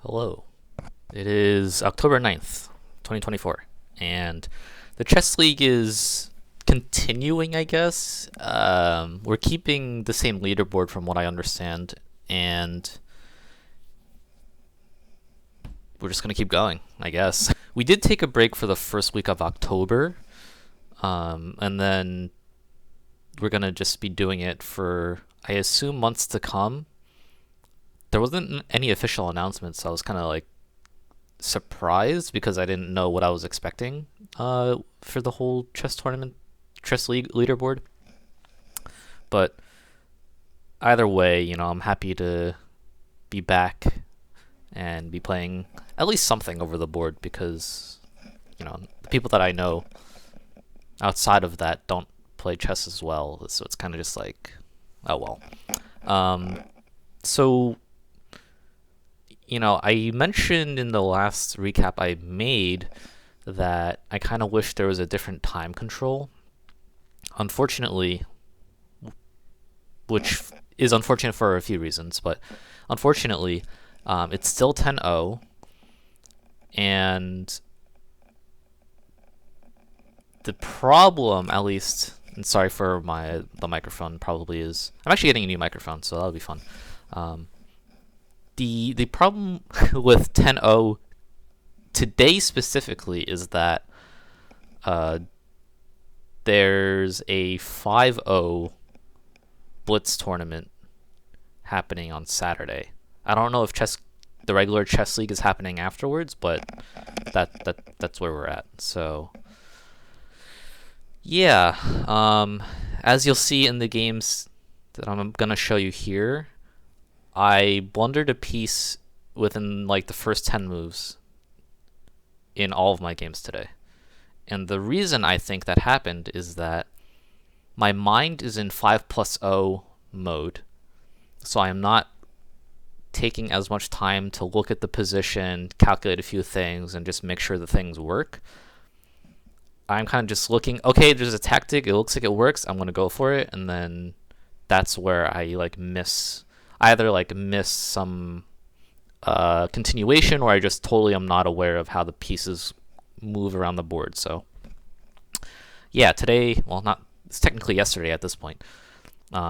Hello. It is October 9th, 2024, and the chess league is continuing, I guess. We're keeping the same leaderboard from what I understand, and we're just going to keep going, I guess. We did take a break for the first week of October, and then we're going to just be doing it for, I assume, months to come. There wasn't any official announcements, so I was kind of like surprised because I didn't know what I was expecting for the whole chess league leaderboard. But either way, I'm happy to be back and be playing at least something over the board because the people that I know outside of that don't play chess as well, so it's kind of just like, oh well. So I mentioned in the last recap I made that I kind of wish there was a different time control. Unfortunately, which is unfortunate for a few reasons, but unfortunately, it's still 10:0, and the problem, at least, and sorry for the microphone, probably is I'm actually getting a new microphone, so that'll be fun. The problem with 10:0 today specifically is that there's a 5:0 Blitz tournament happening on Saturday. I don't know if the regular chess league is happening afterwards, but that's where we're at. So yeah, as you'll see in the games that I'm gonna show you here, I blundered a piece within like the first 10 moves in all of my games today. And the reason I think that happened is that my mind is in 5+0 mode, so I am not taking as much time to look at the position, calculate a few things, and just make sure the things work. I'm kind of just looking, okay, there's a tactic, it looks like it works, I'm going to go for it, and then that's where I either miss some continuation, or I just totally am not aware of how the pieces move around the board. So yeah, today, well, it's technically yesterday at this point,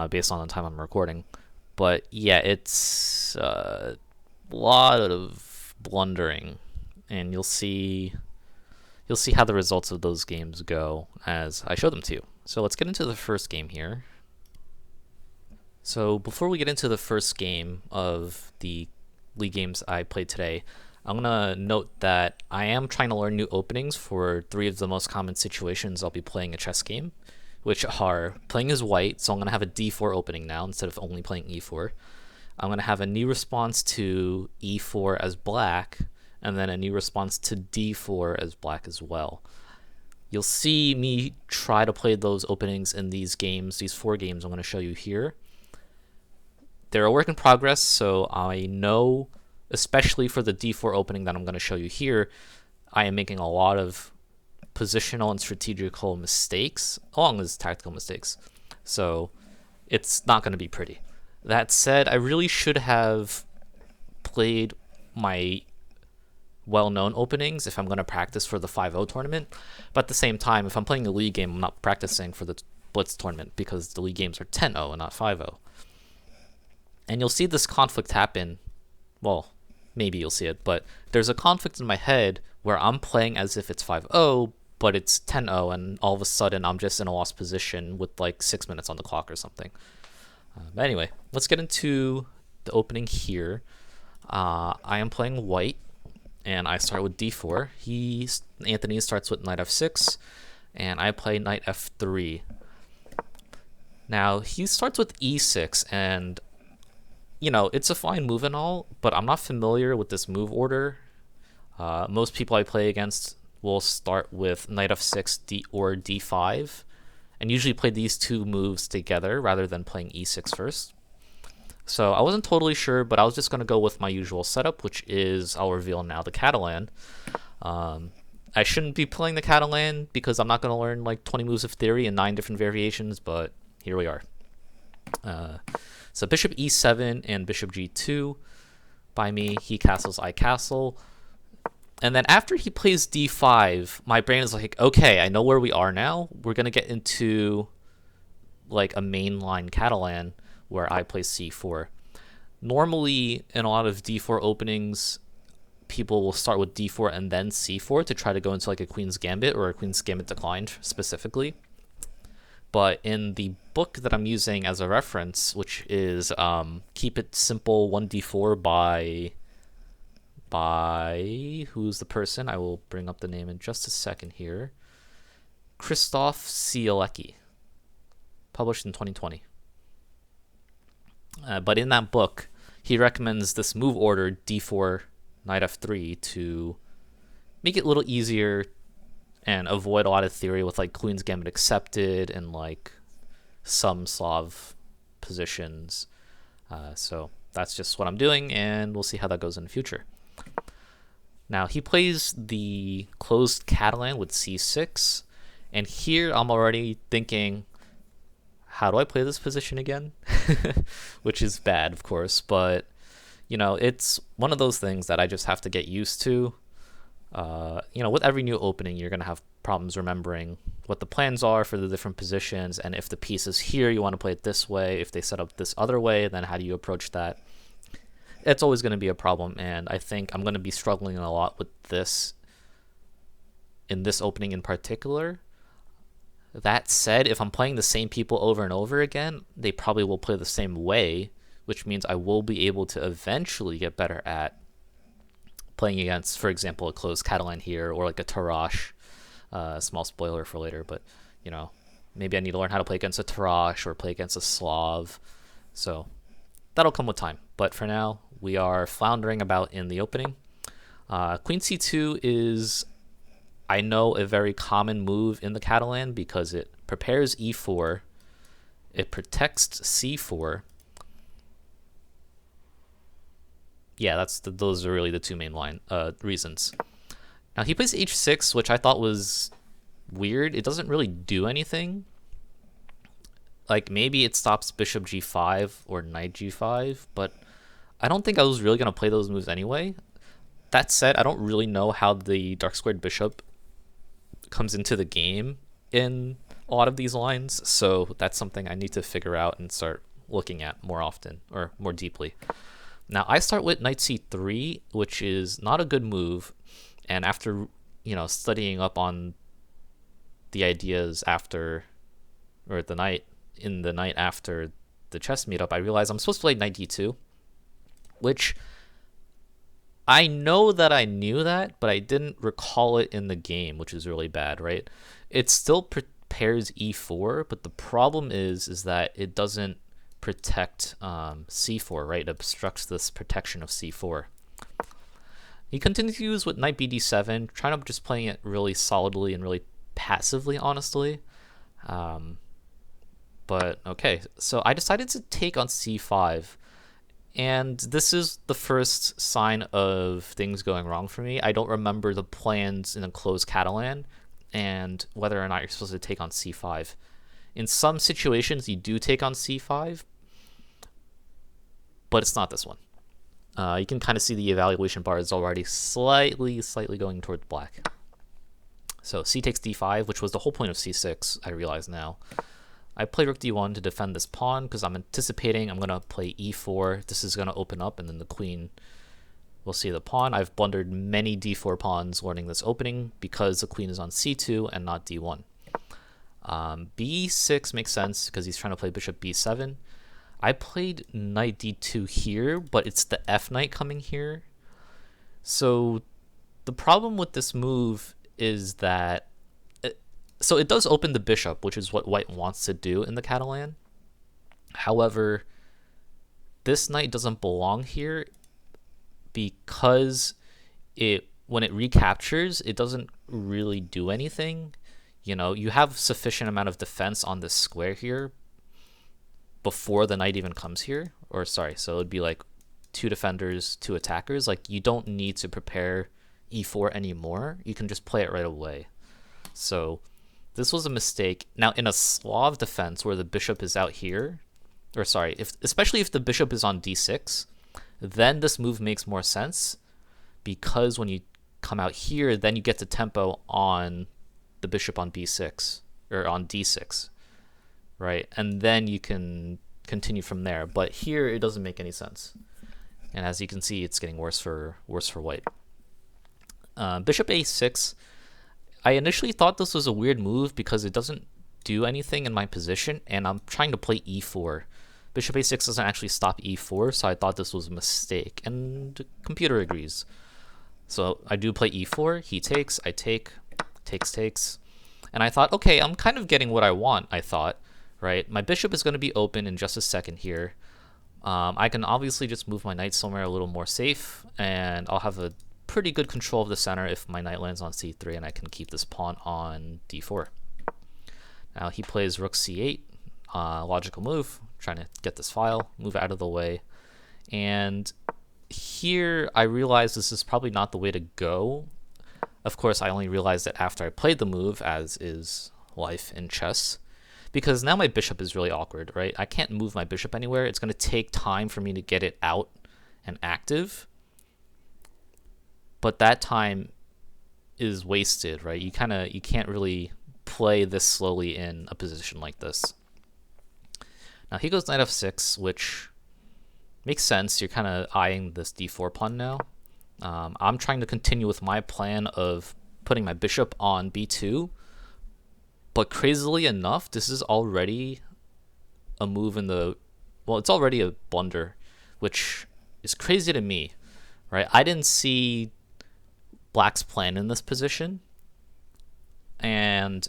based on the time I'm recording, but yeah, it's a lot of blundering, and you'll see how the results of those games go as I show them to you. So let's get into the first game here. So before we get into the first game of the league games I played today, I'm going to note that I am trying to learn new openings for 3 of the most common situations I'll be playing a chess game, which are playing as white, so I'm going to have a d4 opening now instead of only playing e4. I'm going to have a new response to e4 as black, and then a new response to d4 as black as well. You'll see me try to play those openings in these 4 games I'm going to show you here. They're a work in progress, so I know, especially for the d4 opening that I'm going to show you here, I am making a lot of positional and strategical mistakes, along with tactical mistakes. So it's not going to be pretty. That said, I really should have played my well-known openings if I'm going to practice for the 5:0 tournament. But at the same time, if I'm playing a league game, I'm not practicing for the Blitz tournament because the league games are 10:0 and not 5:0. And you'll see this conflict happen. Well, maybe you'll see it, but there's a conflict in my head where I'm playing as if it's 5:0, but it's 10:0, and all of a sudden I'm just in a lost position with like 6 minutes on the clock or something. But anyway, let's get into the opening here. I am playing white, and I start with d4. Anthony starts with knight f6, and I play knight f3. Now, he starts with e6, and it's a fine move and all, but I'm not familiar with this move order. Most people I play against will start with knight f6 or d5, and usually play these 2 moves together rather than playing e6 first. So I wasn't totally sure, but I was just going to go with my usual setup, which is, I'll reveal now, the Catalan. I shouldn't be playing the Catalan because I'm not going to learn like 20 moves of theory and 9 different variations, but here we are. So bishop e7 and bishop g2. by me. He castles, I castle. And then after he plays d5, my brain is like, okay, I know where we are now. We're going to get into like a mainline Catalan where I play c4. Normally, in a lot of d4 openings, people will start with d4 and then c4 to try to go into like a Queen's Gambit or a Queen's Gambit declined specifically. But in the book that I'm using as a reference, which is Keep It Simple 1d4 by who's the person? I will bring up the name in just a second here. Krzysztof Cielecki, published in 2020. But in that book, he recommends this move order d4 knight f3 to make it a little easier and avoid a lot of theory with like Queen's Gambit accepted and like some Slav positions. So that's just what I'm doing, and we'll see how that goes in the future. Now he plays the closed Catalan with c6, and here I'm already thinking, how do I play this position again? Which is bad, of course, but you know, it's one of those things that I just have to get used to. You know, with every new opening, you're going to have problems remembering what the plans are for the different positions, and if the piece is here, you want to play it this way. If they set up this other way, then how do you approach that? It's always going to be a problem, and I think I'm going to be struggling a lot with this in this opening in particular. That said, if I'm playing the same people over and over again, they probably will play the same way, which means I will be able to eventually get better at playing against, for example, a closed Catalan here, or like a Tarrasch. Small spoiler for later, but you know, maybe I need to learn how to play against a Tarrasch or play against a Slav. So that'll come with time. But for now, we are floundering about in the opening. Queen c2 is, I know, a very common move in the Catalan because it prepares e4, it protects c4. Yeah, those are really the two main reasons. Now he plays h6, which I thought was weird. It doesn't really do anything. Like maybe it stops bishop g5 or knight g5, but I don't think I was really going to play those moves anyway. That said, I don't really know how the dark squared bishop comes into the game in a lot of these lines, so that's something I need to figure out and start looking at more often or more deeply. Now I start with knight c3, which is not a good move, and after, you know, studying up on the ideas after, or the night after the chess meetup, I realized I'm supposed to play knight d2, which I know that I knew that, but I didn't recall it in the game, which is really bad, right? It still prepares e4, but the problem is that it doesn't protect c4, right? It obstructs this protection of c4. He continues with knight bd7, trying to just playing it really solidly and really passively, honestly. But okay, so I decided to take on c5, and this is the first sign of things going wrong for me. I don't remember the plans in a closed Catalan and whether or not you're supposed to take on c5. In some situations, you do take on c5, but it's not this one. You can kind of see the evaluation bar is already slightly going towards black. So c takes d5, which was the whole point of c6, I realize now. I play rook d1 to defend this pawn because I'm anticipating I'm going to play e4. This is going to open up, and then the queen will see the pawn. I've blundered many d4 pawns learning this opening because the queen is on c2 and not d1. b6 makes sense because he's trying to play bishop b7. I played knight d2 here, but it's the f knight coming here. So the problem with this move is that it does open the bishop, which is what white wants to do in the Catalan. However, this knight doesn't belong here because when it recaptures, it doesn't really do anything. You know, you have sufficient amount of defense on this square here before the knight even comes here. Or sorry, so it would be like 2 defenders, 2 attackers. Like, you don't need to prepare e4 anymore. You can just play it right away. So this was a mistake. Now, in a Slav defense where the bishop is out here, or sorry, especially if the bishop is on d6, then this move makes more sense, because when you come out here, then you get the tempo on the bishop on b6 or on d6, right? And then you can continue from there. But here it doesn't make any sense. And as you can see, it's getting worse for white. Bishop a6. I initially thought this was a weird move because it doesn't do anything in my position, and I'm trying to play e4. Bishop a6 doesn't actually stop e4, so I thought this was a mistake, and the computer agrees. So I do play e4, he takes, I take, takes. And I thought, okay, I'm kind of getting what I want, I thought, right? My bishop is going to be open in just a second here. I can obviously just move my knight somewhere a little more safe, and I'll have a pretty good control of the center if my knight lands on c3, and I can keep this pawn on d4. Now he plays rook c8, logical move, trying to get this file, move out of the way. And here I realized this is probably not the way to go. Of course, I only realized it after I played the move, as is life in chess. Because now my bishop is really awkward, right? I can't move my bishop anywhere. It's going to take time for me to get it out and active. But that time is wasted, right? You can't really play this slowly in a position like this. Now he goes knight f6, which makes sense. You're kind of eyeing this d4 pawn now. I'm trying to continue with my plan of putting my bishop on b2, but crazily enough, this is already a move in the, well, it's already a blunder, which is crazy to me, right? I didn't see Black's plan in this position, and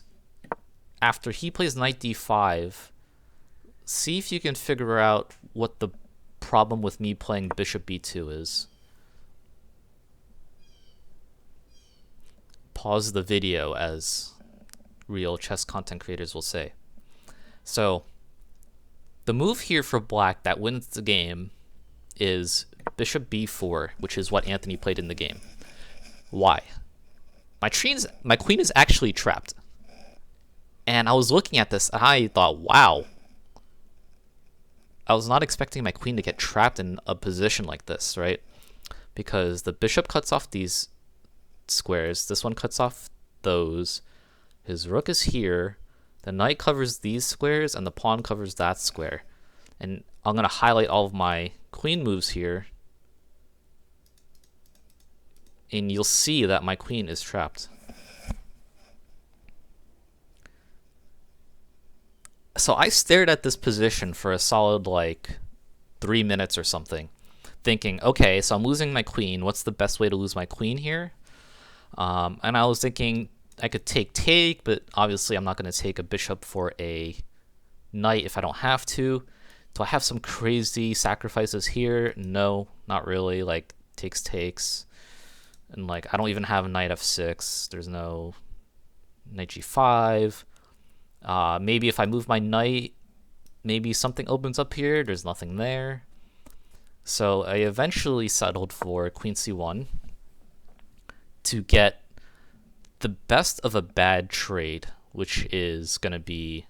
after he plays knight d5, see if you can figure out what the problem with me playing bishop b2 is. Pause the video, as real chess content creators will say. So the move here for Black that wins the game is bishop b4, which is what Anthony played in the game. Why? My queen is actually trapped. And I was looking at this and I thought, wow. I was not expecting my queen to get trapped in a position like this, right? Because the bishop cuts off these squares, this one cuts off those, his rook is here, the knight covers these squares, and the pawn covers that square. And I'm going to highlight all of my queen moves here, and you'll see that my queen is trapped. So I stared at this position for a solid, like, 3 minutes or something, thinking, okay, so I'm losing my queen. What's the best way to lose my queen here? And I was thinking I could take, but obviously I'm not going to take a bishop for a knight if I don't have to. Do I have some crazy sacrifices here? No, not really. Like, takes. And, like, I don't even have knight f6. There's no knight g5. Maybe if I move my knight, maybe something opens up here. There's nothing there. So I eventually settled for queen c1 to get the best of a bad trade, which is going to be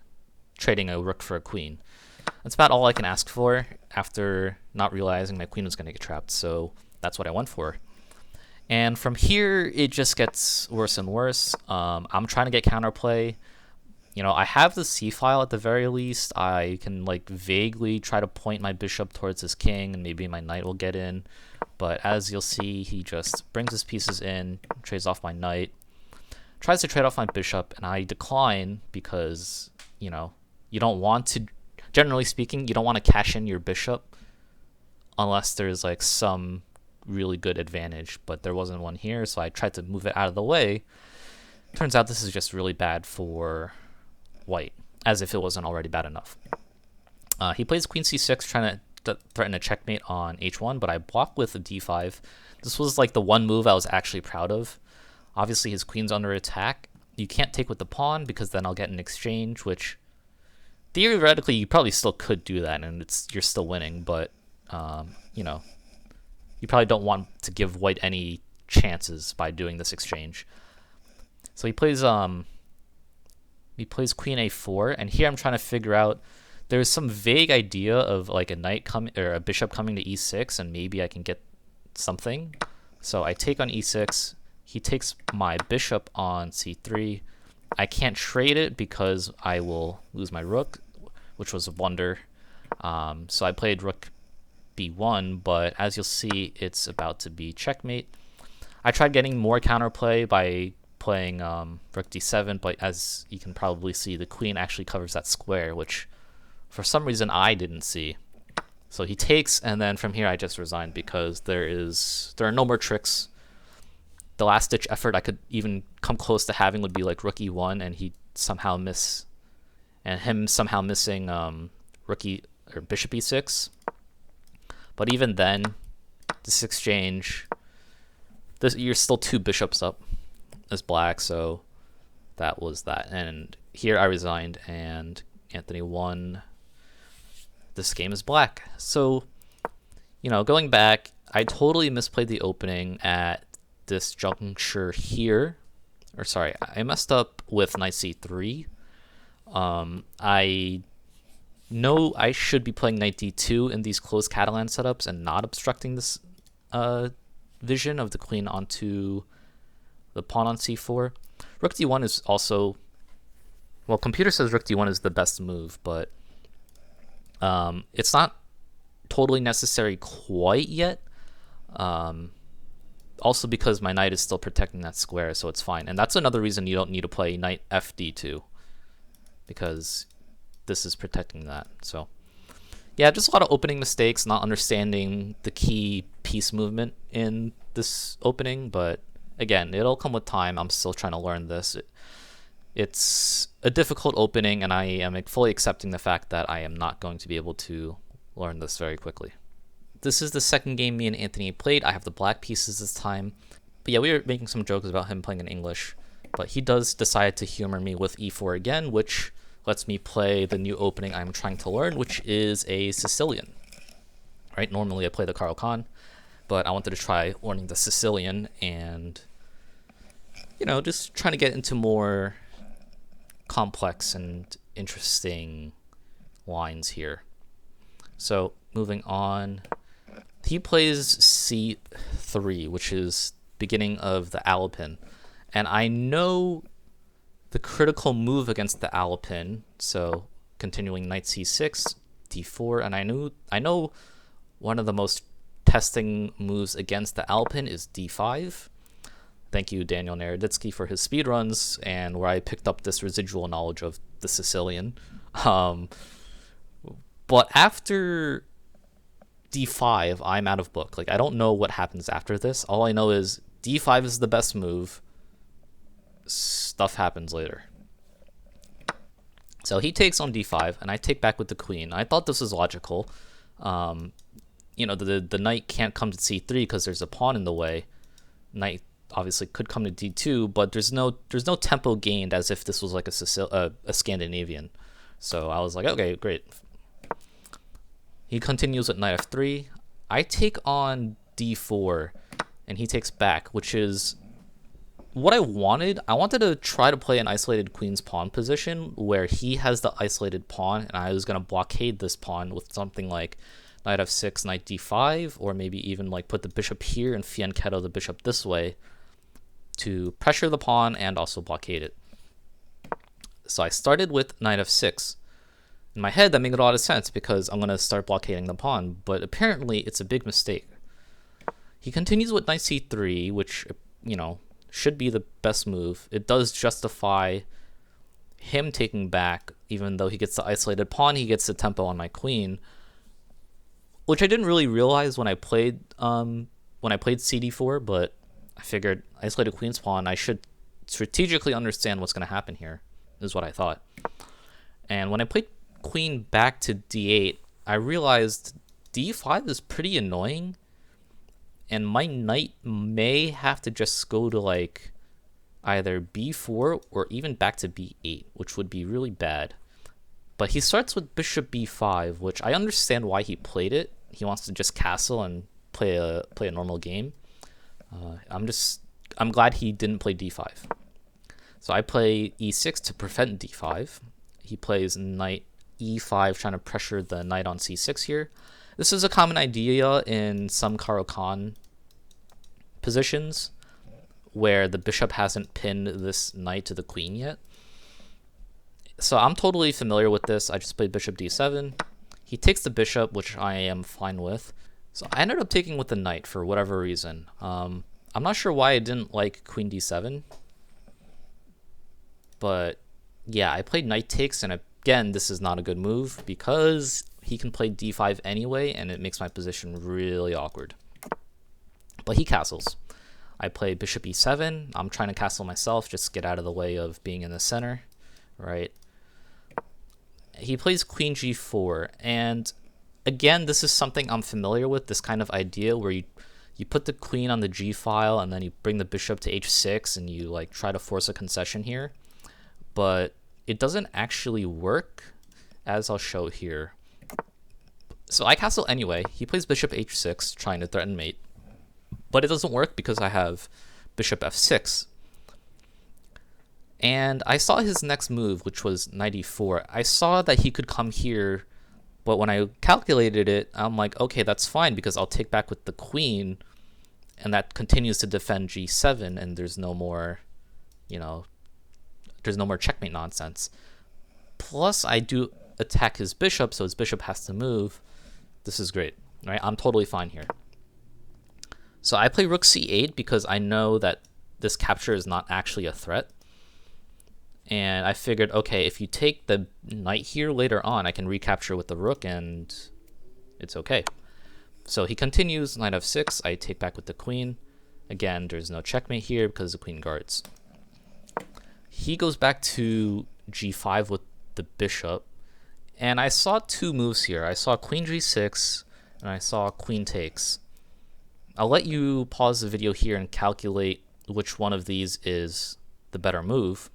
trading a rook for a queen. That's about all I can ask for after not realizing my queen was going to get trapped, so that's what I went for. And from here, it just gets worse and worse. I'm trying to get counterplay. You know, I have the c-file at the very least. I can, like, vaguely try to point my bishop towards his king, and maybe my knight will get in. But as you'll see, he just brings his pieces in, trades off my knight, tries to trade off my bishop, and I decline because, you know, you don't want to, generally speaking, you don't want to cash in your bishop unless there's, like, some really good advantage. But there wasn't one here, so I tried to move it out of the way. Turns out this is just really bad for white, as if it wasn't already bad enough. He plays queen c6, trying to threaten a checkmate on h1, but I blocked with a d5. This was like the one move I was actually proud of. Obviously his queen's under attack. You can't take with the pawn because then I'll get an exchange, which theoretically you probably still could do that and you're still winning, but you know, you probably don't want to give white any chances by doing this exchange. So he plays queen a4, and here I'm trying to figure out, there's some vague idea of like a knight coming or a bishop coming to e6, and maybe I can get something. So I take on e6. He takes my bishop on c3. I can't trade it because I will lose my rook, which was a blunder. So I played rook b1, but as you'll see, it's about to be checkmate. I tried getting more counterplay by playing rook d7, but as you can probably see, the queen actually covers that square, which for some reason I didn't see. So he takes, and then from here I just resigned because there are no more tricks. The last ditch effort I could even come close to having would be like rook e1, and he somehow somehow missing bishop e6. But even then, this exchange, you're still 2 bishops up as black, so that was that. And here I resigned, and Anthony won. This game is black. So, going back, I totally misplayed the opening at this juncture here. Or sorry, I messed up with knight c3. I know I should be playing knight d2 in these closed Catalan setups and not obstructing this vision of the queen onto the pawn on c4. Rook d1 is also, well, computer says rook d1 is the best move, but it's not totally necessary quite yet. Also because my knight is still protecting that square, so it's fine. And that's another reason you don't need to play knight fd2, because this is protecting that. So yeah, just a lot of opening mistakes, not understanding the key piece movement in this opening. But again, it'll come with time. I'm still trying to learn this. It's a difficult opening, and I am fully accepting the fact that I am not going to be able to learn this very quickly. This is the second game me and Anthony played. I have the black pieces this time. But yeah, we were making some jokes about him playing in English, but he does decide to humor me with e4 again, which lets me play the new opening I'm trying to learn, which is a Sicilian. Right? Normally I play the Caro-Kann, but I wanted to try learning the Sicilian and, just trying to get into more complex and interesting lines here. So moving on, he plays c3, which is beginning of the Alapin, and I know the critical move against the Alapin, so continuing knight c6, d4, and I know one of the most testing moves against the Alapin is d5. Thank you, Daniel Naroditsky, for his speedruns, and where I picked up this residual knowledge of the Sicilian. But after d5, I'm out of book. Like, I don't know what happens after this. All I know is d5 is the best move. Stuff happens later. So he takes on d5, and I take back with the queen. I thought this was logical. The knight can't come to c3 because there's a pawn in the way. Knight obviously could come to d2, but there's no tempo gained as if this was like a Scandinavian. So I was like, okay, great. He continues with knight f3. I take on d4, and he takes back, which is what I wanted. I wanted to try to play an isolated queen's pawn position where he has the isolated pawn, and I was going to blockade this pawn with something like knight f6, knight d5, or maybe even like put the bishop here and fianchetto the bishop this way to pressure the pawn and also blockade it. So I started with knight f6. In my head, that made a lot of sense because I'm going to start blockading the pawn, but apparently it's a big mistake. He continues with knight c3, which, should be the best move. It does justify him taking back, even though he gets the isolated pawn, he gets the tempo on my queen, which I didn't really realize when I played cd4, but I figured isolated queen's pawn, I should strategically understand what's going to happen here, is what I thought. And when I played queen back to d8, I realized d5 is pretty annoying, and my knight may have to just go to like either b4 or even back to b8, which would be really bad. But he starts with bishop b5, which I understand why he played it. He wants to just castle and play a normal game. I'm glad he didn't play d5. So I play e6 to prevent d5. He plays knight e5, trying to pressure the knight on c6 here. This is a common idea in some Caro-Kann positions where the bishop hasn't pinned this knight to the queen yet. So I'm totally familiar with this. I just played bishop d7. He takes the bishop, which I am fine with. So I ended up taking with the knight for whatever reason. I'm not sure why I didn't like queen d7. But yeah, I played knight takes, and again, this is not a good move because he can play d5 anyway, and it makes my position really awkward. But he castles. I play bishop e7. I'm trying to castle myself, just get out of the way of being in the center, right? He plays queen g4, and again, this is something I'm familiar with, this kind of idea where you put the queen on the g file and then you bring the bishop to h6 and you like try to force a concession here. But it doesn't actually work, as I'll show here. So I castle anyway. He plays bishop h6, trying to threaten mate. But it doesn't work because I have bishop f6. And I saw his next move, which was knight e4. I saw that he could come here, but when I calculated it, I'm like, okay, that's fine because I'll take back with the queen, and that continues to defend g7, and there's no more, there's no more checkmate nonsense. Plus, I do attack his bishop, so his bishop has to move. This is great, right? I'm totally fine here. So I play rook c8 because I know that this capture is not actually a threat. And I figured, okay, if you take the knight here later on, I can recapture with the rook and it's okay. So he continues, knight f6, I take back with the queen. Again, there's no checkmate here because the queen guards. He goes back to g5 with the bishop. And I saw two moves here. I saw queen g6 and I saw queen takes. I'll let you pause the video here and calculate which one of these is the better move.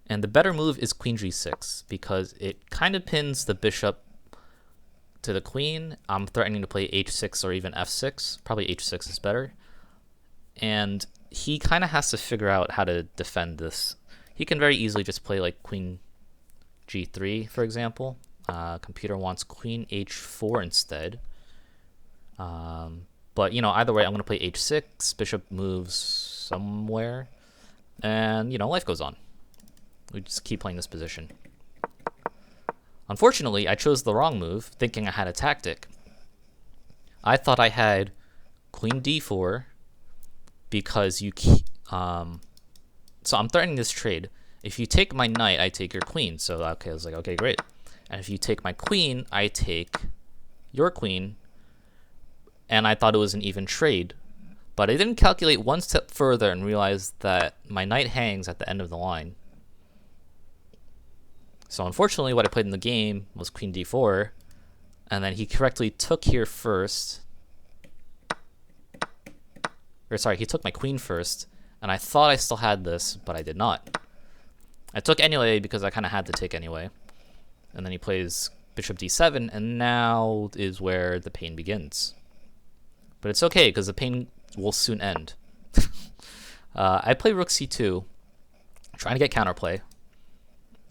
And the better move is queen g6 because it kind of pins the bishop to the queen. I'm threatening to play h6 or even f6. Probably h6 is better. And he kind of has to figure out how to defend this. He can very easily just play like queen g3, for example. Computer wants queen h4 instead. But, either way, I'm going to play h6. Bishop moves somewhere. And, life goes on. We just keep playing this position. Unfortunately, I chose the wrong move, thinking I had a tactic. I thought I had queen d4 because so I'm threatening this trade. If you take my knight, I take your queen. So okay, I was like, okay, great. And if you take my queen, I take your queen. And I thought it was an even trade. But I didn't calculate one step further and realize that my knight hangs at the end of the line. So unfortunately, what I played in the game was queen d4, and then he correctly took here first. Or sorry, he took my queen first, and I thought I still had this, but I did not. I took anyway because I kind of had to take anyway. And then he plays bishop d7, and now is where the pain begins. But it's okay, because the pain will soon end. I play rook c2, trying to get counterplay.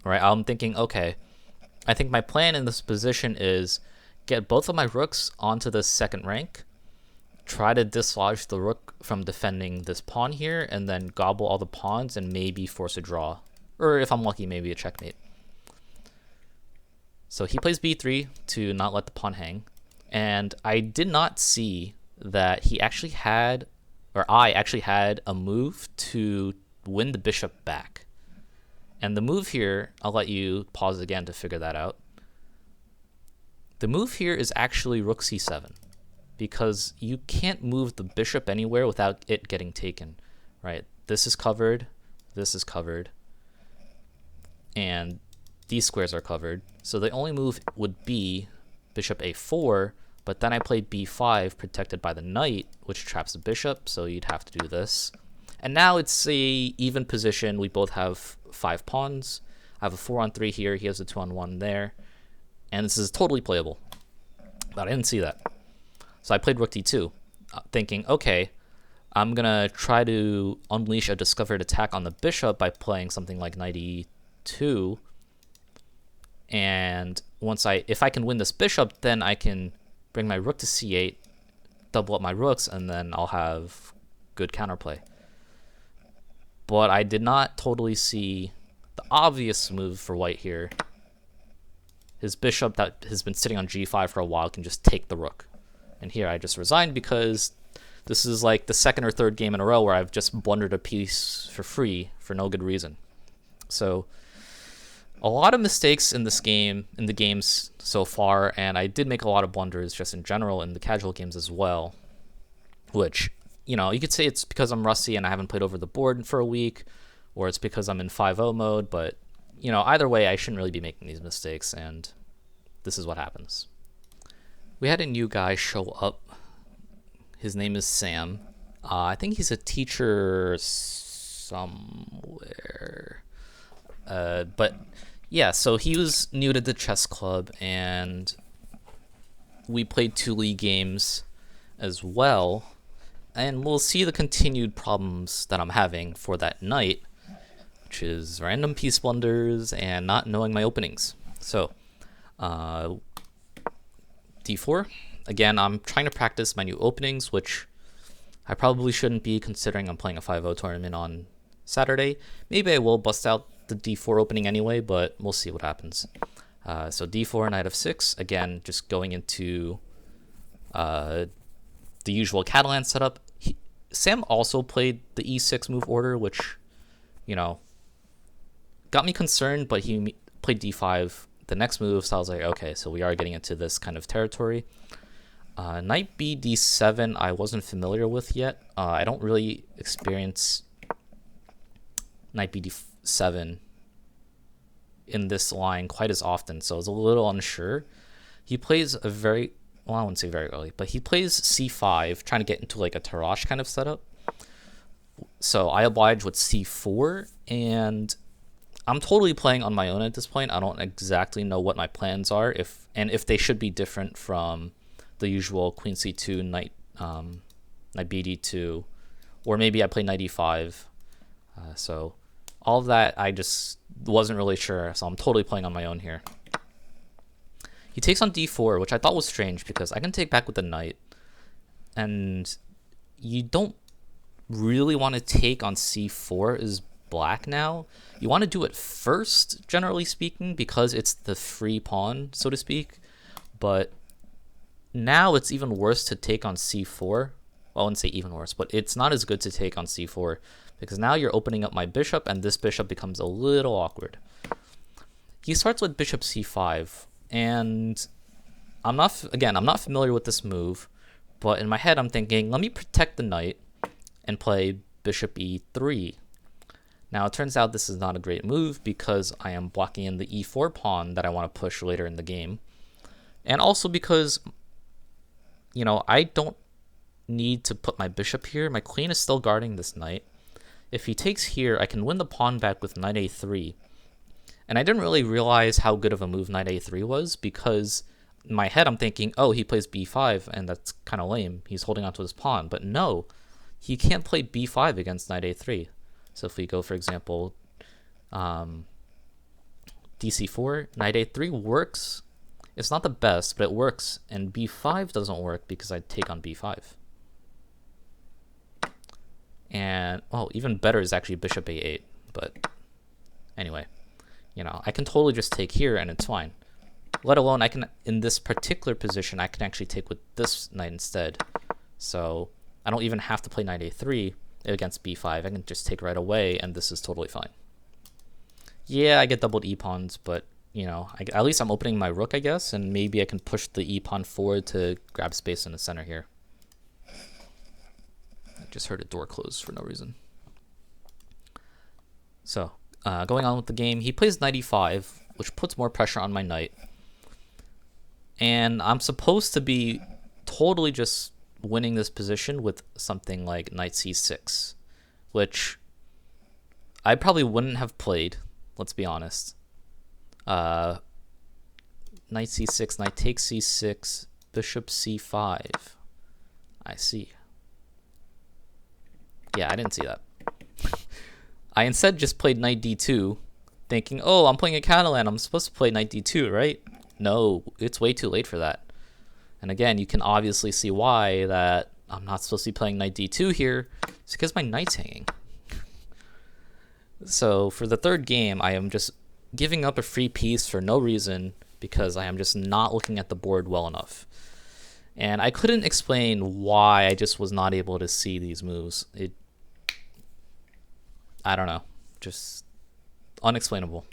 Right, I'm thinking, okay, I think my plan in this position is get both of my rooks onto the second rank, try to dislodge the rook from defending this pawn here, and then gobble all the pawns and maybe force a draw. Or if I'm lucky, maybe a checkmate. So he plays b3 to not let the pawn hang. And I did not see that he actually had, or I actually had a move to win the bishop back. And the move here, I'll let you pause again to figure that out. The move here is actually rook c7 because you can't move the bishop anywhere without it getting taken, right? This is covered, and these squares are covered. So the only move would be bishop a4, but then I played b5 protected by the knight, which traps the bishop, so you'd have to do this. And now it's a even position. We both have 5 pawns. I have a 4-on-3 here. He has a 2-on-1 there. And this is totally playable. But I didn't see that. So I played rook d2, thinking, okay, I'm gonna try to unleash a discovered attack on the bishop by playing something like knight e2. And if I can win this bishop, then I can bring my rook to c8, double up my rooks, and then I'll have good counterplay. But I did not totally see the obvious move for white here. His bishop that has been sitting on g5 for a while can just take the rook. And here I just resigned because this is like the second or third game in a row where I've just blundered a piece for free for no good reason. So a lot of mistakes in this game, in the games so far, and I did make a lot of blunders just in general in the casual games as well, which, you know, you could say it's because I'm rusty and I haven't played over the board for a week, or it's because I'm in 5-0 mode, but, you know, either way, I shouldn't really be making these mistakes, and this is what happens. We had a new guy show up. His name is Sam. I think he's a teacher somewhere. But yeah, so he was new to the chess club, and we played 2 league games as well, and we'll see the continued problems that I'm having for that night, which is random piece blunders and not knowing my openings. So d4. Again, I'm trying to practice my new openings, which I probably shouldn't be considering I'm playing a 5-0 tournament on Saturday. Maybe I will bust out the d4 opening anyway, but we'll see what happens. So d4, knight f6. Again, just going into the usual Catalan setup. Sam also played the e6 move order, which, you know, got me concerned, but he played d5 the next move, so I was like, okay, so we are getting into this kind of territory. Knight b d7 I wasn't familiar with yet. I don't really experience knight b d7 in this line quite as often, so I was a little unsure. He plays a very, well, I wouldn't say very early, but he plays c5, trying to get into like a Tarrasch kind of setup. So I oblige with c4, and I'm totally playing on my own at this point. I don't exactly know what my plans are, if they should be different from the usual queen c2, knight b d2, or maybe I play knight e5. So all of that I just wasn't really sure, so I'm totally playing on my own here. He takes on d4, which I thought was strange because I can take back with the knight, and you don't really want to take on c4 as black now. You want to do it first, generally speaking, because it's the free pawn, so to speak, but now it's even worse to take on c4. Well, I wouldn't say even worse, but it's not as good to take on c4 because now you're opening up my bishop, and this bishop becomes a little awkward. He starts with bishop c5, and I'm not familiar with this move, but in my head I'm thinking, let me protect the knight and play bishop e3. Now it turns out this is not a great move because I am blocking in the e4 pawn that I want to push later in the game, and also because, you know, I don't need to put my bishop here. My queen is still guarding this knight. If he takes here, I can win the pawn back with knight a3. And I didn't really realize how good of a move knight a3 was because in my head I'm thinking, oh, he plays b5, and that's kind of lame. He's holding onto his pawn. But no, he can't play b5 against knight a3. So if we go, for example, dc4, knight a3 works. It's not the best, but it works, and b5 doesn't work because I take on b5. And, oh, even better is actually bishop a8, but anyway, you know, I can totally just take here and it's fine. Let alone I can, in this particular position, I can actually take with this knight instead. So I don't even have to play knight a3 against b5. I can just take right away, and this is totally fine. Yeah, I get doubled e-pawns, but you know, at least I'm opening my rook, I guess, and maybe I can push the e-pawn forward to grab space in the center here. I just heard a door close for no reason. So, going on with the game, he plays knight e5, which puts more pressure on my knight. And I'm supposed to be totally just winning this position with something like knight c6, which I probably wouldn't have played, let's be honest. Knight c6, knight takes c6, bishop c5. I see. Yeah, I didn't see that. I instead just played knight d2, thinking, oh, I'm playing a Catalan. I'm supposed to play knight d2, right? No, it's way too late for that. And again, you can obviously see why that I'm not supposed to be playing knight d2 here. It's because my knight's hanging. So for the third game, I am just giving up a free piece for no reason because I am just not looking at the board well enough. And I couldn't explain why I just was not able to see these moves. I don't know, just unexplainable.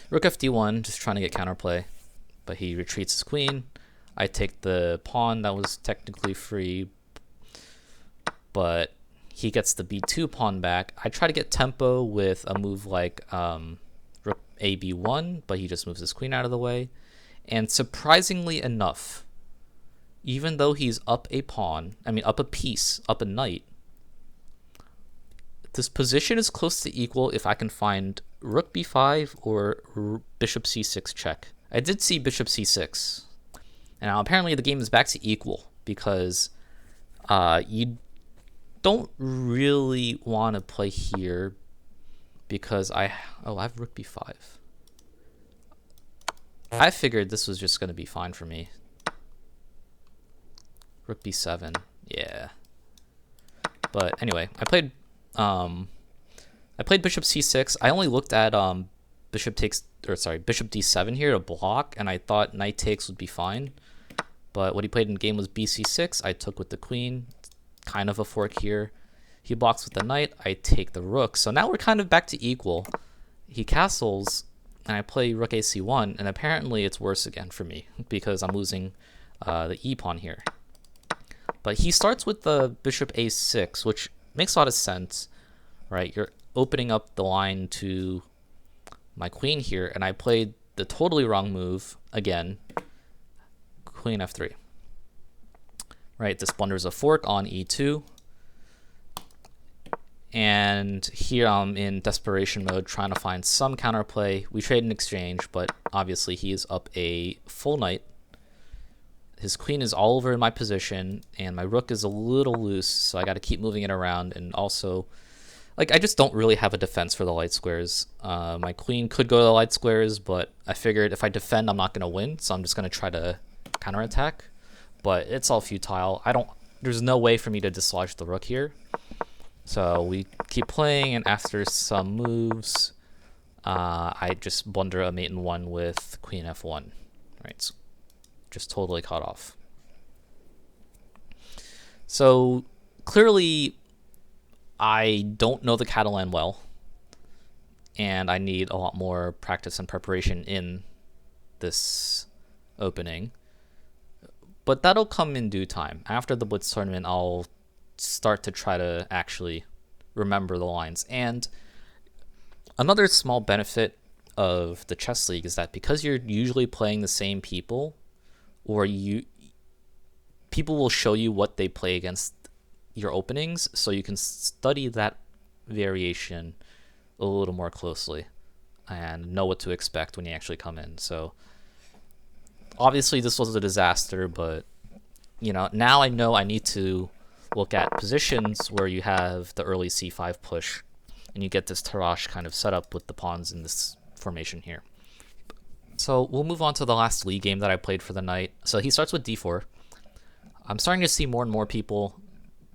Rook fd1, just trying to get counterplay, but he retreats his queen. I take the pawn that was technically free, but he gets the b2 pawn back. I try to get tempo with a move like rook a b1, but he just moves his queen out of the way. And surprisingly enough, even though he's up a piece, up a knight, this position is close to equal if I can find rook b5 or bishop c6 check. I did see bishop c6. And now apparently the game is back to equal because you don't really want to play here because I have rook b5. I figured this was just going to be fine for me. Rook b7, yeah. But anyway, I played bishop c6. I only looked at bishop d7 here to block, and I thought knight takes would be fine. But what he played in the game was bc6. I took with the queen, kind of a fork here. He blocks with the knight. I take the rook. So now we're kind of back to equal. He castles, and I play rook ac1, and apparently it's worse again for me because I'm losing the e pawn here. But he starts with the bishop a6, which makes a lot of sense, right? You're opening up the line to my queen here, and I played the totally wrong move again. Queen f3. Right, this blunders a fork on e2. And here I'm in desperation mode trying to find some counterplay. We trade in exchange, but obviously he is up a full knight. His queen is all over in my position, and my rook is a little loose, so I got to keep moving it around. And also, like, I just don't really have a defense for the light squares. My queen could go to the light squares, but I figured if I defend, I'm not going to win, so I'm just going to try to counterattack. But it's all futile. There's no way for me to dislodge the rook here. So we keep playing, and after some moves, I just blunder a mate in one with queen f1. Right, so just totally cut off. So clearly, I don't know the Catalan well, and I need a lot more practice and preparation in this opening. But that'll come in due time. After the Blitz tournament, I'll start to try to actually remember the lines. And another small benefit of the chess league is that because you're usually playing the same people, or people will show you what they play against your openings, so you can study that variation a little more closely and know what to expect when you actually come in. So obviously this was a disaster, but now I know I need to look at positions where you have the early c5 push and you get this Tarrasch kind of setup with the pawns in this formation here. So we'll move on to the last league game that I played for the night. So he starts with d4. I'm starting to see more and more people,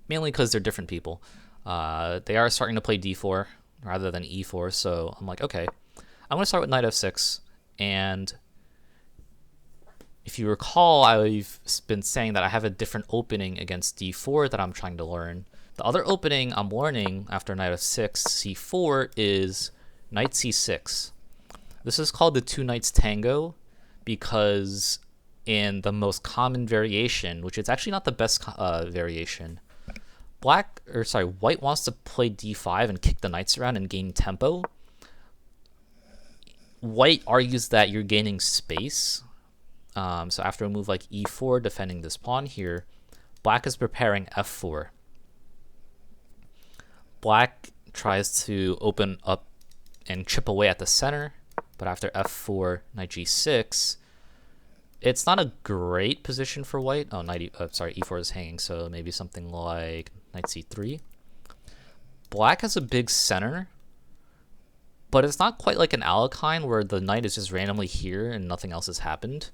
mainly because they're different people. They are starting to play d4 rather than e4. So I'm like, okay, I'm going to start with knight f6. And if you recall, I've been saying that I have a different opening against d4 that I'm trying to learn. The other opening I'm learning after knight f6, c4 is knight c6. This is called the two knights tango because in the most common variation, which is actually not the best variation, white wants to play d5 and kick the knights around and gain tempo. White argues that you're gaining space. So after a move like e4, defending this pawn here, black is preparing f4. Black tries to open up and chip away at the center, but after f4, knight g6, it's not a great position for white. Oh, e4 is hanging, so maybe something like knight c3. Black has a big center, but it's not quite like an Alakine where the knight is just randomly here and nothing else has happened.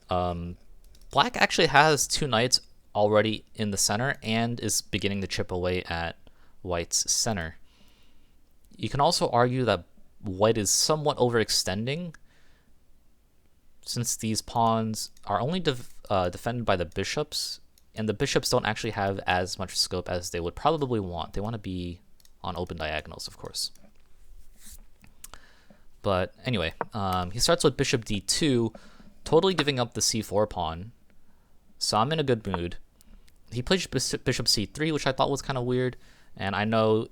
Black actually has 2 knights already in the center and is beginning to chip away at White's center. You can also argue that White is somewhat overextending, since these pawns are only defended by the bishops, and the bishops don't actually have as much scope as they would probably want. They want to be on open diagonals, of course. But anyway, he starts with bishop d2, totally giving up the c4 pawn. So I'm in a good mood. He plays bishop c3, which I thought was kind of weird. And I know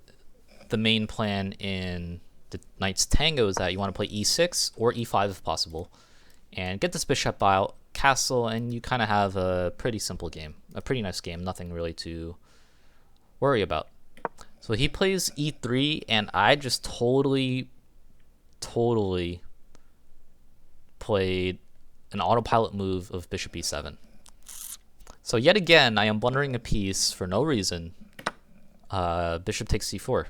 the main plan in the Knight's Tango is that you want to play e6 or e5 if possible, and get this bishop out, castle, and you kind of have a pretty simple game. A pretty nice game, nothing really to worry about. So he plays e3, and I just totally played an autopilot move of bishop e7. So yet again, I am blundering a piece for no reason. Bishop takes c4.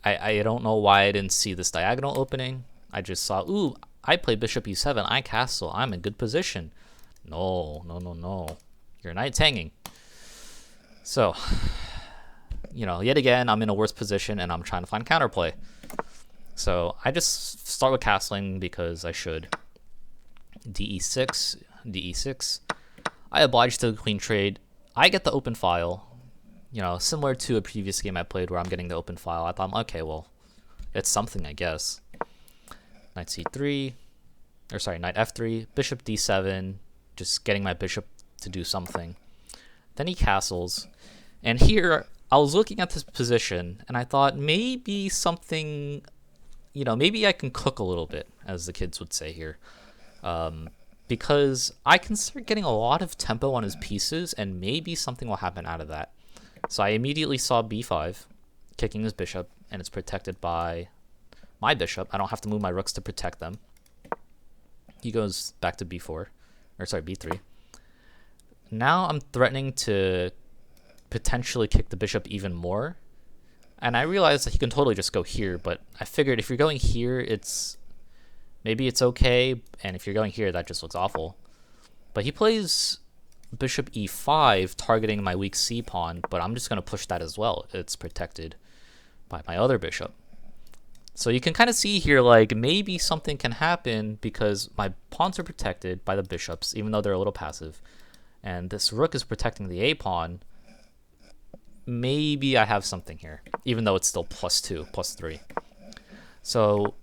I don't know why I didn't see this diagonal opening. I just saw, ooh, I play bishop e7, I castle, I'm in good position. No. Your knight's hanging. So, yet again, I'm in a worse position and I'm trying to find counterplay. So I just start with castling because I should. de6. I oblige to the queen trade. I get the open file. Similar to a previous game I played where I'm getting the open file. I thought, okay, well, it's something, I guess. Knight c3, knight f3, bishop d7, just getting my bishop to do something. Then he castles, and here I was looking at this position, and I thought maybe something, maybe I can cook a little bit, as the kids would say here, because I can start getting a lot of tempo on his pieces, and maybe something will happen out of that. So I immediately saw b5, kicking his bishop, and it's protected by my bishop. I don't have to move my rooks to protect them. He goes back to b3. Now I'm threatening to potentially kick the bishop even more. And I realized that he can totally just go here, but I figured if you're going here, maybe it's okay, and if you're going here, that just looks awful. But he plays bishop e5, targeting my weak c pawn, but I'm just going to push that as well. It's protected by my other bishop. So you can kind of see here, like, maybe something can happen because my pawns are protected by the bishops, even though they're a little passive. And this rook is protecting the a pawn. Maybe I have something here, even though it's still +2, +3. So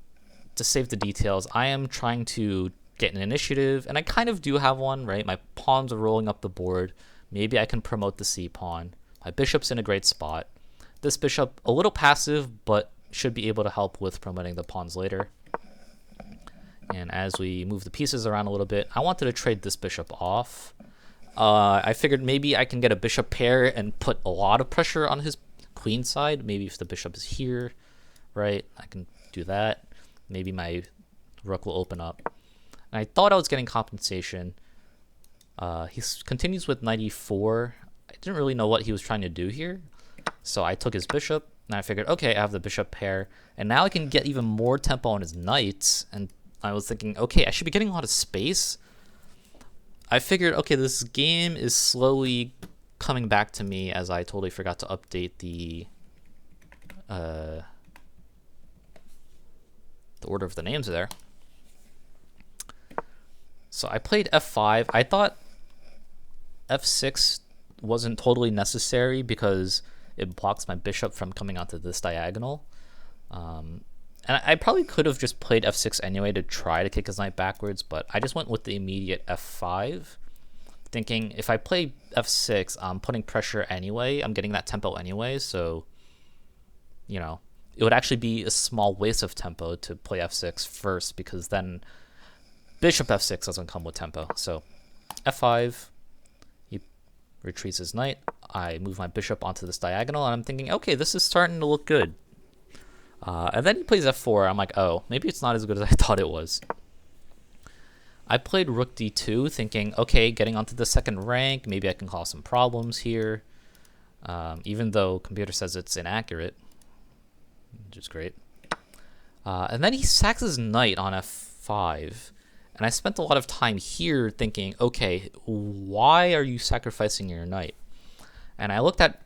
to save the details, I am trying to get an initiative, and I kind of do have one, right? My pawns are rolling up the board. Maybe I can promote the c pawn. My bishop's in a great spot. This bishop, a little passive, but should be able to help with promoting the pawns later. And as we move the pieces around a little bit, I wanted to trade this bishop off. I figured maybe I can get a bishop pair and put a lot of pressure on his queen side. Maybe if the bishop is here, right, I can do that. Maybe my rook will open up. And I thought I was getting compensation. He continues with knight e4. I didn't really know what he was trying to do here. So I took his bishop, and I figured, okay, I have the bishop pair, and now I can get even more tempo on his knights. And I was thinking, okay, I should be getting a lot of space. I figured, okay, this game is slowly coming back to me, as I totally forgot to update the order of the names there. So I played f5. I thought f6 wasn't totally necessary because it blocks my bishop from coming onto this diagonal. And I probably could have just played f6 anyway to try to kick his knight backwards, but I just went with the immediate f5, thinking if I play f6, I'm putting pressure anyway. I'm getting that tempo anyway, so, it would actually be a small waste of tempo to play f6 first, because then bishop f6 doesn't come with tempo. So f5, he retreats his knight. I move my bishop onto this diagonal, and I'm thinking, okay, this is starting to look good. And then he plays f4. I'm like, oh, maybe it's not as good as I thought it was. I played rook d2, thinking, okay, getting onto the second rank, maybe I can cause some problems here. even though computer says it's inaccurate, which is great. And then he sacks his knight on f5, and I spent a lot of time here thinking, okay, why are you sacrificing your knight? And I looked at,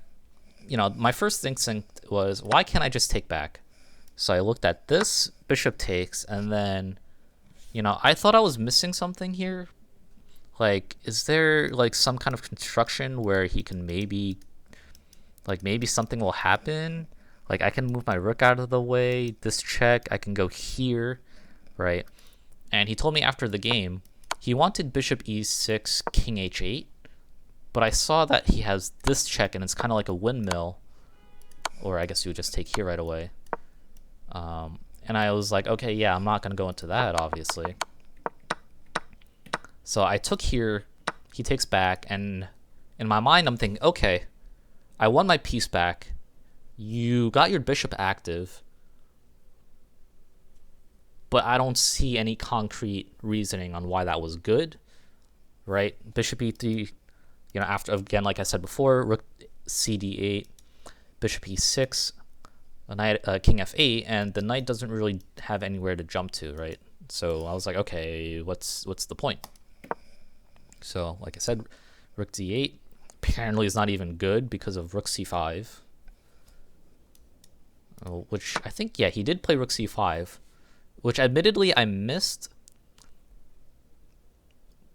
my first instinct was, why can't I just take back? So I looked at this, bishop takes, and then, I thought I was missing something here. Like, is there like some kind of construction where he can maybe something will happen? Like, I can move my rook out of the way, this check, I can go here, right? And he told me after the game, he wanted bishop e6, king h8, but I saw that he has this check, and it's kind of like a windmill, or I guess you would just take here right away. And I was like, okay, yeah, I'm not going to go into that, obviously. So I took here, he takes back, and in my mind, I'm thinking, okay, I won my piece back. You got your bishop active, but I don't see any concrete reasoning on why that was good, right? Bishop e3, after, again, like I said before, rook cd8, bishop e6, knight, king f8, and the knight doesn't really have anywhere to jump to, right? So I was like, okay, what's the point? So, like I said, rook d8 apparently is not even good because of rook c5. Which I think, yeah, he did play rook c5, which admittedly I missed.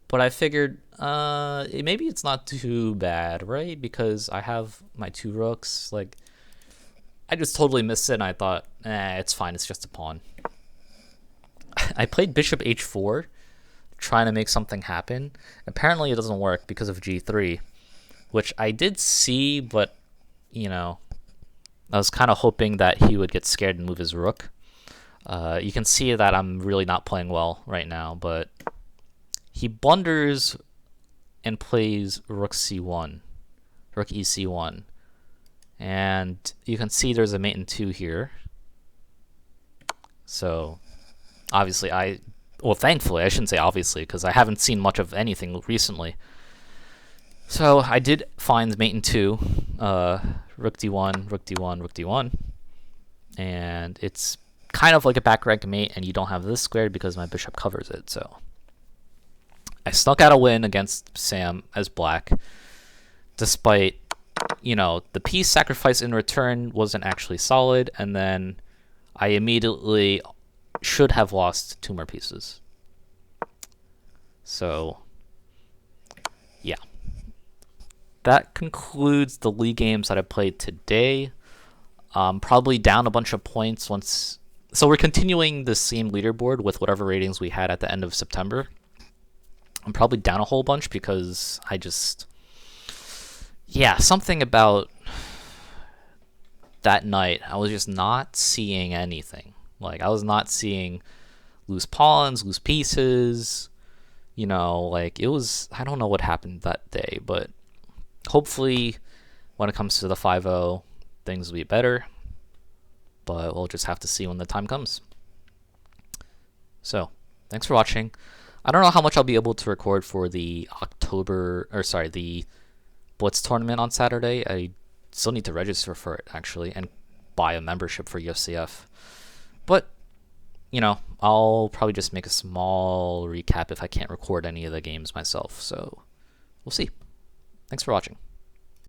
But I figured maybe it's not too bad, right? Because I have my two rooks. Like, I just totally missed it, and I thought, it's fine, it's just a pawn. I played bishop h4, trying to make something happen. Apparently it doesn't work because of g3, which I did see, but, I was kind of hoping that he would get scared and move his rook. You can see that I'm really not playing well right now, but he blunders and plays rook c1, rook ec1. And you can see there's a mate in 2 here. So obviously thankfully, I shouldn't say obviously, because I haven't seen much of anything recently. So I did find mate in 2, rook d1, rook d1, rook d1. And it's kind of like a back rank mate, and you don't have this squared because my bishop covers it. So I snuck out a win against Sam as black, despite, the piece sacrifice in return wasn't actually solid, and then I immediately should have lost 2 more pieces. So, yeah. That concludes the league games that I played today. Probably down a bunch of points once. So we're continuing the same leaderboard with whatever ratings we had at the end of September. I'm probably down a whole bunch because I just, something about that night, I was just not seeing anything. Like, I was not seeing loose pawns, loose pieces, like, it was, I don't know what happened that day, but hopefully when it comes to the 5-0, things will be better, but we'll just have to see when the time comes. So, thanks for watching. I don't know how much I'll be able to record for the the Blitz tournament on Saturday. I still need to register for it, actually, and buy a membership for USCF. But, I'll probably just make a small recap if I can't record any of the games myself. So, we'll see. Thanks for watching.